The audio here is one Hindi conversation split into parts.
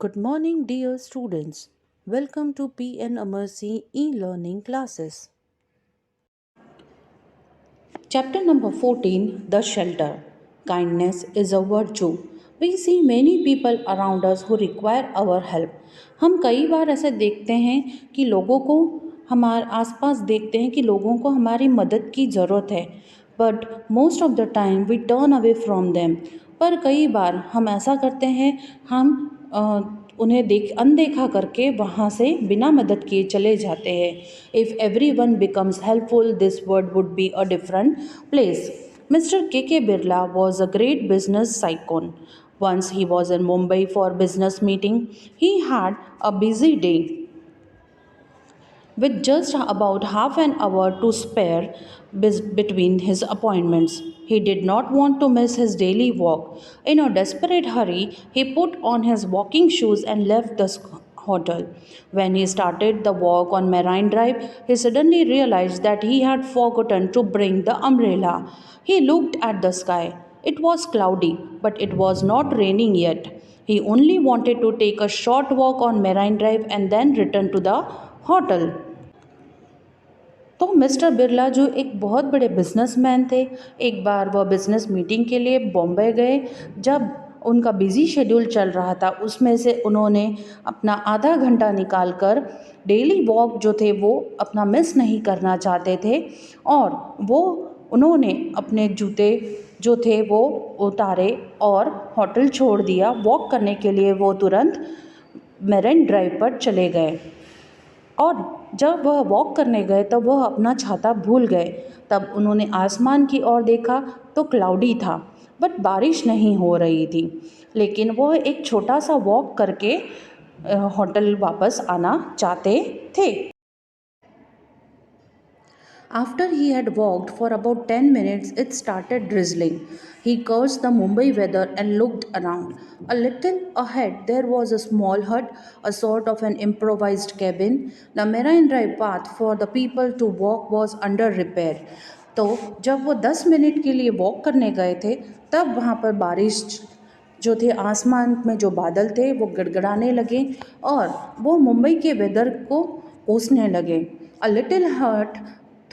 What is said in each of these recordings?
Good morning, dear students. Welcome to PN Amarsi e-learning classes. Chapter number 14, The Shelter. Kindness is a virtue. We see many people around us who require our help. हम कई बार ऐसे देखते हैं कि लोगों को हमारे आसपास देखते हैं कि लोगों को हमारी मदद की ज़रूरत है, but most of the time we turn away from them. पर कई बार हम ऐसा करते हैं, हम उन्हें अनदेखा करके वहाँ से बिना मदद किए चले जाते हैं. If every one becomes helpful this world would be a different place. Mr. K. Birla was a great business icon. Once he was in Mumbai for business meeting. He had a busy day with just about half an hour to spare between his appointments. He did not want to miss his daily walk. In a desperate hurry, he put on his walking shoes and left the hotel. When he started the walk on Marine Drive, he suddenly realized that he had forgotten to bring the umbrella. He looked at the sky. It was cloudy, but it was not raining yet. He only wanted to take a short walk on Marine Drive and then return to the hotel. तो मिस्टर बिरला जो एक बहुत बड़े बिजनेसमैन थे, एक बार वह बिजनेस मीटिंग के लिए बॉम्बे गए. जब उनका बिजी शेड्यूल चल रहा था, उसमें से उन्होंने अपना आधा घंटा निकाल कर डेली वॉक जो थे वो अपना मिस नहीं करना चाहते थे, और वो उन्होंने अपने जूते जो थे वो उतारे और होटल छोड़ दिया. वॉक करने के लिए वो तुरंत मेरिन ड्राइव पर चले गए, और जब वह वॉक करने गए तब वह अपना छाता भूल गए. तब उन्होंने आसमान की ओर देखा तो क्लाउडी था, बट बारिश नहीं हो रही थी. लेकिन वह एक छोटा सा वॉक करके होटल वापस आना चाहते थे. After he had walked for about 10 minutes, it started drizzling. He cursed the Mumbai weather and looked around. A little ahead, there was a small hut, a sort of an improvised cabin. The Marine Drive path for the people to walk was under repair. तो जब वो 10 मिनट के लिए वॉक करने गए थे, तब वहाँ पर बारिश जो थे, आसमान में जो बादल थे वो गड़गड़ाने लगे और वो मुंबई के वेदर को कोसने लगे. अ लिटिल हर्ट,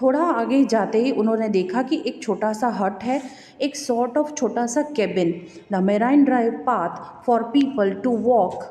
थोड़ा आगे जाते ही उन्होंने देखा कि एक छोटा सा हट है, एक सॉर्ट ऑफ छोटा सा cabin. The Marine Drive path for people to walk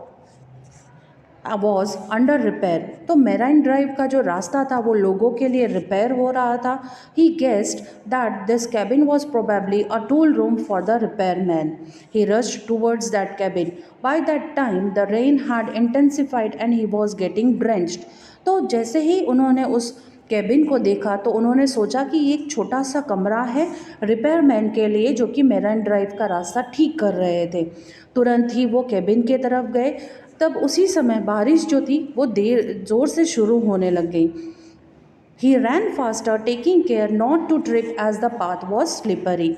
was under repair. तो मेराइन ड्राइव का जो रास्ता था वो लोगों के लिए रिपेयर हो रहा था. He guessed that this cabin was probably a tool room for the repairman. He rushed towards that cabin. By that time the rain had intensified and he was getting drenched. तो जैसे ही उन्होंने उस कैबिन को देखा तो उन्होंने सोचा कि ये एक छोटा सा कमरा है रिपेयरमैन के लिए, जो कि मेराइन ड्राइव का रास्ता ठीक कर रहे थे. तुरंत ही वो कैबिन के तरफ गए. तब उसी समय बारिश जो थी वो ज़ोर से शुरू होने लग गई. He ran faster taking care not to trip as the path was slippery.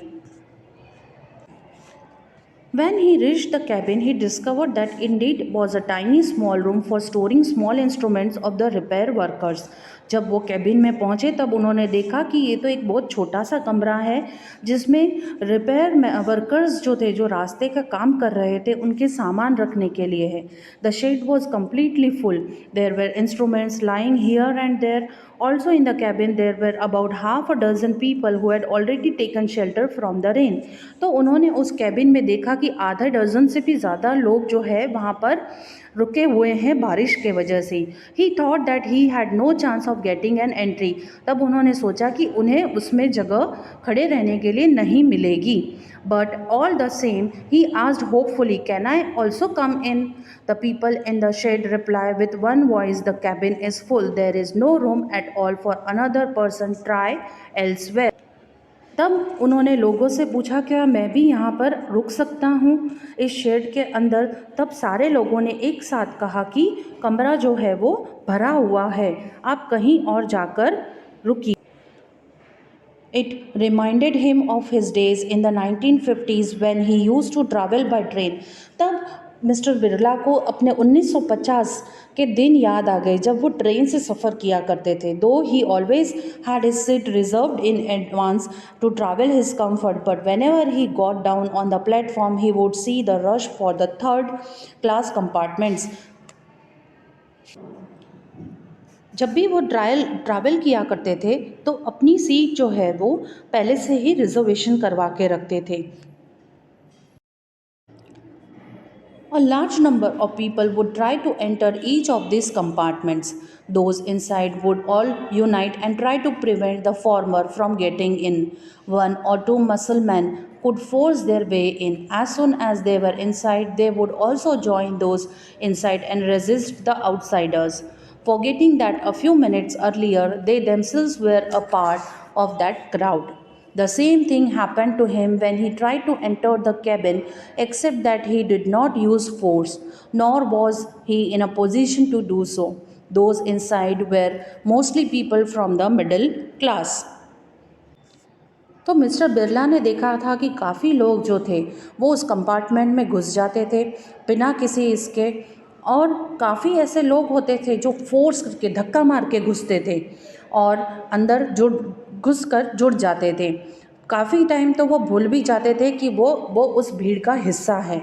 When he reached the cabin, he discovered that indeed was a tiny small room for storing small instruments of the repair workers. जब वो कैबिन में पहुंचे तब उन्होंने देखा कि ये तो एक बहुत छोटा सा कमरा है जिसमें रिपेयर वर्कर्स जो थे, जो रास्ते का काम कर रहे थे, उनके सामान रखने के लिए है. The shed was completely full. There were instruments lying here and there. Also in the cabin there were about half a dozen people who had already taken shelter from the rain. तो उन्होंने उस कैबिन में देखा कि आधा डजन से भी ज़्यादा लोग जो है वहाँ पर रुके हुए हैं बारिश के वजह से. He thought that he had no chance of getting an entry. तब उन्होंने सोचा कि उन्हें उसमें जगह खड़े रहने के लिए नहीं मिलेगी. But all the same, he asked hopefully, "Can I also come in?" The people in the shed replied with one voice, "The cabin is full. There is no room at all for another person. Try elsewhere." तब उन्होंने लोगों से पूछा, क्या मैं भी यहाँ पर रुक सकता हूँ इस शेड के अंदर. तब सारे लोगों ने एक साथ कहा कि कमरा जो है वो भरा हुआ है, आप कहीं और जाकर रुकिए. It reminded him of his days in the 1950s when he used to travel by train. तब मिस्टर बिरला को अपने 1950 के दिन याद आ गए जब वो ट्रेन से सफ़र किया करते थे. Though he always had his seat reserved in advance to travel his comfort, but whenever he got down on the platform he would see the rush for the third class compartments. जब भी वो ट्रैवल किया करते थे तो अपनी सीट जो है वो पहले से ही रिजर्वेशन करवा के रखते थे. A large number of people would try to enter each of these compartments. Those inside would all unite and try to prevent the former from getting in. One or two musclemen could force their way in. As soon as they were inside, they would also join those inside and resist the outsiders, forgetting that a few minutes earlier they themselves were a part of that crowd. The same thing happened to him when he tried to enter the cabin, except that he did not use force, nor was he in a position to do so. Those inside were mostly people from the middle class. तो मिस्टर बिरला ने देखा था कि काफ़ी लोग जो थे वो उस कंपार्टमेंट में घुस जाते थे बिना किसी इसके, और काफ़ी ऐसे लोग होते थे जो फोर्स करके धक्का मार के घुसते थे और अंदर जुड़ घुस कर जुड़ जाते थे. काफ़ी टाइम तो वो भूल भी जाते थे कि वो उस भीड़ का हिस्सा है.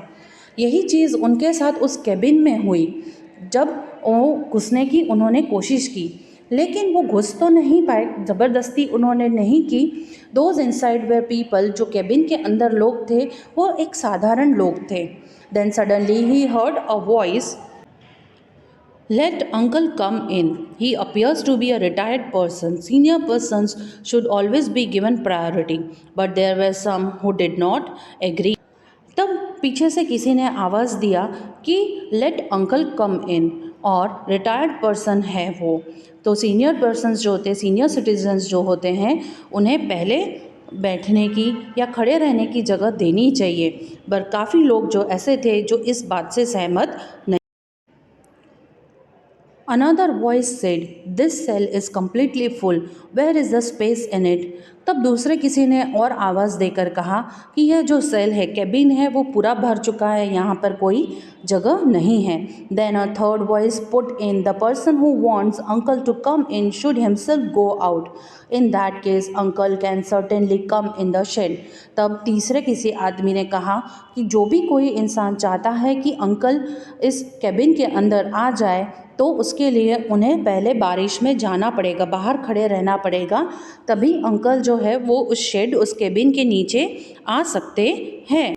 यही चीज़ उनके साथ उस कैबिन में हुई जब वो घुसने की उन्होंने कोशिश की, लेकिन वो घुस तो नहीं पाए, ज़बरदस्ती उन्होंने नहीं की. दोज इनसाइड वेयर पीपल, जो कैबिन के अंदर लोग थे वो एक साधारण लोग थे. Then suddenly he heard a voice, let uncle come in. He appears to be a retired person. Senior persons should always be given priority. But there were some who did not agree. तब पीछे से किसी ने आवाज़ दिया कि लेट अंकल कम इन, और रिटायर्ड पर्सन है वो, तो सीनियर पर्सन्स जो होते हैं, सीनियर सिटीजन्स जो होते हैं, उन्हें पहले बैठने की या खड़े रहने की जगह देनी चाहिए. पर काफ़ी लोग जो ऐसे थे जो इस बात से सहमत नहीं. Another voice said, "This cell is completely full. Where is the space in it?" तब दूसरे किसी ने और आवाज़ देकर कहा कि यह जो सेल है, कैबिन है, वो पूरा भर चुका है, यहाँ पर कोई जगह नहीं है. Then a third voice put in, "The person who wants uncle to come in should himself go out. In that case, uncle can certainly come in the shed." तब तीसरे किसी आदमी ने कहा कि जो भी कोई इंसान चाहता है कि अंकल इस कैबिन के अंदर आ जाए, तो उसके लिए उन्हें पहले बारिश में जाना पड़ेगा, बाहर खड़े रहना पड़ेगा, तभी अंकल जो है वो उस शेड, उस केबिन के नीचे आ सकते हैं.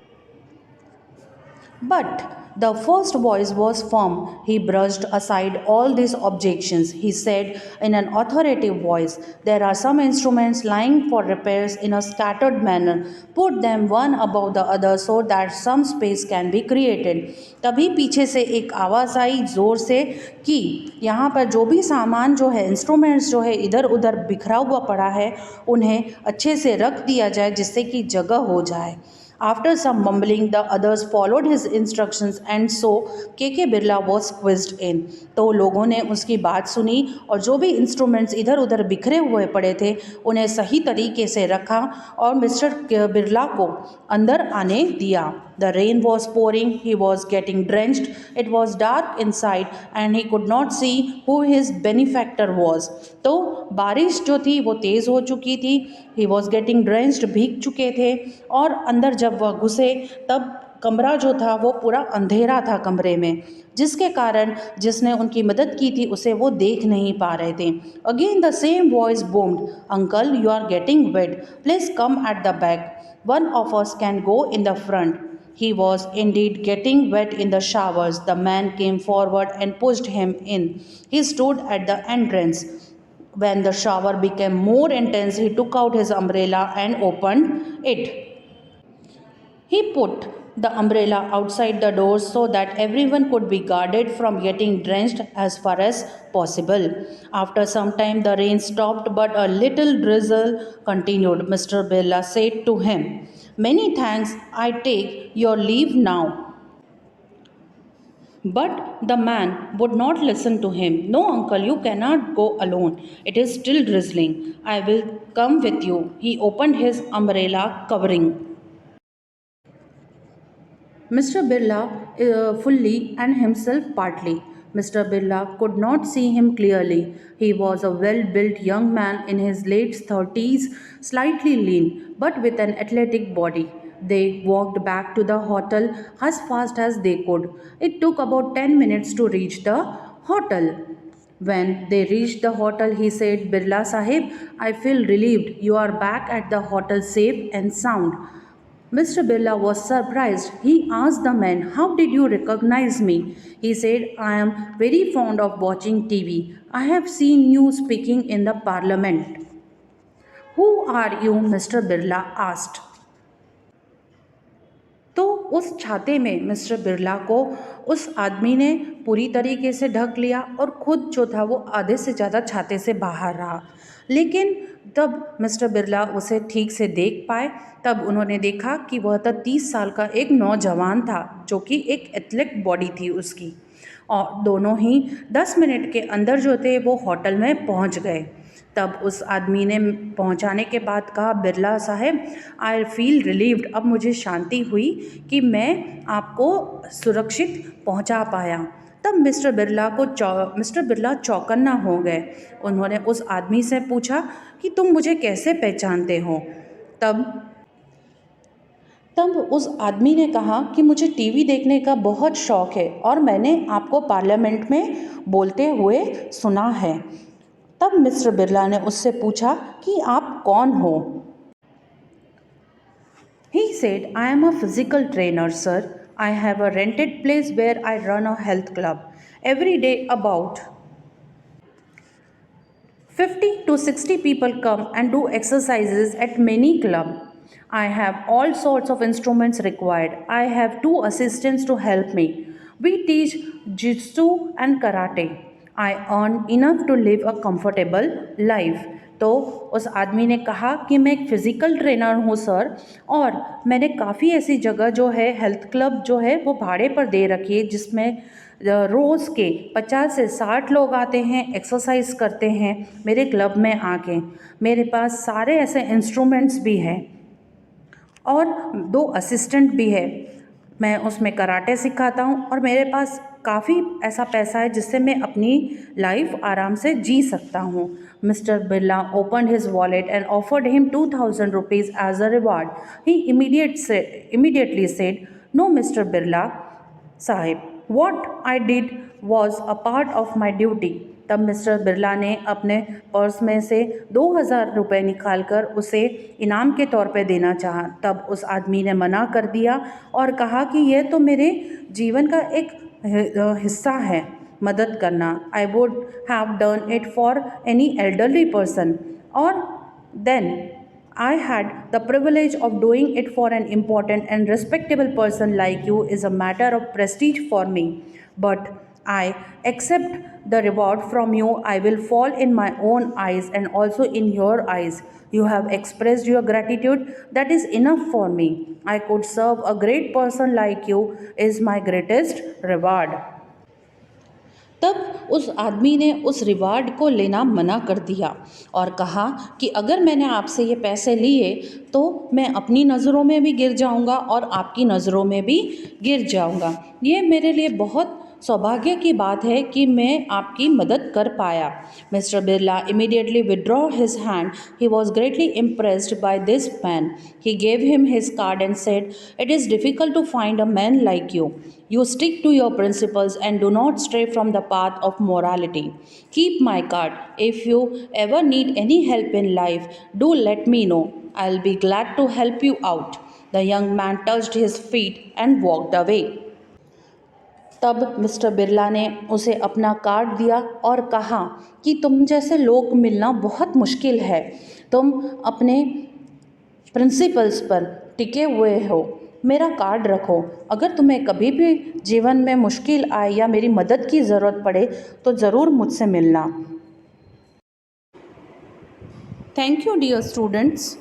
But the first voice was firm. He brushed aside all these objections. He said in an authoritative voice, "There are some instruments lying for repairs in a scattered manner. Put them one above the other so that some space can be created." तभी पीछे से एक आवाज़ आई ज़ोर से कि यहाँ पर जो भी सामान जो है, इंस्ट्रूमेंट्स जो है, इधर उधर बिखरा हुआ पड़ा है, उन्हें अच्छे से रख दिया जाए जिससे कि जगह हो जाए. After some mumbling, the others followed his instructions and so के बिरला was squeezed in. तो लोगों ने उसकी बात सुनी और जो भी इंस्ट्रूमेंट्स इधर उधर बिखरे हुए पड़े थे उन्हें सही तरीके से रखा और मिस्टर बिरला को अंदर आने दिया. The rain was pouring, he was getting drenched, it was dark inside and he could not see who his benefactor was. तो बारिश जो थी वो तेज़ हो चुकी थी, he was getting drenched, भीग चुके थे, और अंदर जब वह घुसे तब कमरा जो था वो पूरा अंधेरा था कमरे में, जिसके कारण जिसने उनकी मदद की थी उसे वो देख नहीं पा रहे थे. Again the same voice boomed, "uncle, you are getting wet. Please come at the back. One of us can go in the front." He was indeed getting wet in the showers. The man came forward and pushed him in. He stood at the entrance. When the shower became more intense, he took out his umbrella and opened it. He put the umbrella outside the door so that everyone could be guarded from getting drenched as far as possible. After some time, the rain stopped, but a little drizzle continued. Mr. Bella said to him, "Many thanks, I take your leave now." But the man would not listen to him. "No, uncle, you cannot go alone. It is still drizzling. I will come with you." He opened his umbrella covering. Mr. Birla fully and himself partly. Mr. Birla could not see him clearly. He was a well built young man in his late 30s, slightly lean, but with an athletic body. They walked back to the hotel as fast as they could. It took about 10 minutes to reach the hotel. When they reached the hotel, he said, Birla Sahib, I feel relieved you are back at the hotel safe and sound. Mr. Birla was surprised. He asked the man, How did you recognize me? He said, I am very fond of watching TV. I have seen you speaking in the parliament. Who are you? Mr. Birla asked. तो उस छाते में मिस्टर बिरला को उस आदमी ने पूरी तरीके से ढक लिया और खुद जो था वो आधे से ज़्यादा छाते से बाहर रहा। लेकिन तब मिस्टर बिरला उसे ठीक से देख पाए, तब उन्होंने देखा कि वह तो 30 साल का एक नौजवान था जो कि एक एथलेट बॉडी थी उसकी, और दोनों ही 10 मिनट के अंदर जो थे वो होटल में पहुंच गए। तब उस आदमी ने पहुंचाने के बाद कहा, बिरला साहब, आई फील रिलीव्ड, अब मुझे शांति हुई कि मैं आपको सुरक्षित पहुंचा पाया। तब मिस्टर बिरला चौकन्ना हो गए। उन्होंने उस आदमी से पूछा कि तुम मुझे कैसे पहचानते हो? तब तब उस आदमी ने कहा कि मुझे टीवी देखने का बहुत शौक़ है और मैंने आपको पार्लियामेंट में बोलते हुए सुना है। तब मिस्टर बिरला ने उससे पूछा कि आप कौन हो? He said, I am a physical trainer, sir. I have a rented place where I run a health club. Every day about 50 to 60 people come and do exercises at many club. I have all sorts of instruments required. I have 2 assistants to help me. We teach jiu-jitsu and karate. I earn enough to live a comfortable life. तो उस आदमी ने कहा कि मैं एक फ़िज़िकल ट्रेनर हूँ सर, और मैंने काफ़ी ऐसी जगह जो है हेल्थ क्लब जो है वो भाड़े पर दे रखी है, जिसमें रोज़ के 50 से 60 लोग आते हैं, एक्सरसाइज करते हैं मेरे क्लब में आके। मेरे पास सारे ऐसे इंस्ट्रूमेंट्स भी हैं और 2 असिस्टेंट भी है। मैं उसमें कराटे सिखाता हूँ और मेरे पास काफ़ी ऐसा पैसा है जिससे मैं अपनी लाइफ आराम से जी सकता हूँ। Mister Birla opened his wallet and offered him 2000 rupees as a reward. He immediately said, No, Mr. Birla Sahib, what I did was a part of my duty. तब मिस्टर बिरला ने अपने पर्स में से 2000 रुपये निकालकर उसे इनाम के तौर पे देना चाहा। तब उस आदमी ने मना कर दिया और कहा कि यह तो मेरे जीवन का एक हिस्सा है मदद करना। I would have done it for any elderly person, और then I had the privilege of doing it for an important and respectable person like you is a matter of prestige for me. But I accept the reward from you. I will fall in my own eyes and also in your eyes. You have expressed your gratitude. That is enough for me. I could serve a great person like you is my greatest reward. तब उस आदमी ने उस रिवार्ड को लेना मना कर दिया और कहा कि अगर मैंने आपसे ये पैसे लिए तो मैं अपनी नज़रों में भी गिर जाऊंगा और आपकी नज़रों में भी गिर जाऊंगा। ये मेरे लिए बहुत सौभाग्य की बात है कि मैं आपकी मदद कर पाया। Mister Birla immediately withdrew his hand. He was greatly impressed by this man. He gave him his card and said, It is difficult to find a man like you. You stick to your principles and do not stray from the path of morality. Keep my card. If you ever need any help in life, do let me know. I'll be glad to help you out. The young man touched his feet and walked away. तब मिस्टर बिरला ने उसे अपना कार्ड दिया और कहा कि तुम जैसे लोग मिलना बहुत मुश्किल है। तुम अपने प्रिंसिपल्स पर टिके हुए हो। मेरा कार्ड रखो। अगर तुम्हें कभी भी जीवन में मुश्किल आए या मेरी मदद की ज़रूरत पड़े तो ज़रूर मुझसे मिलना। Thank you dear students.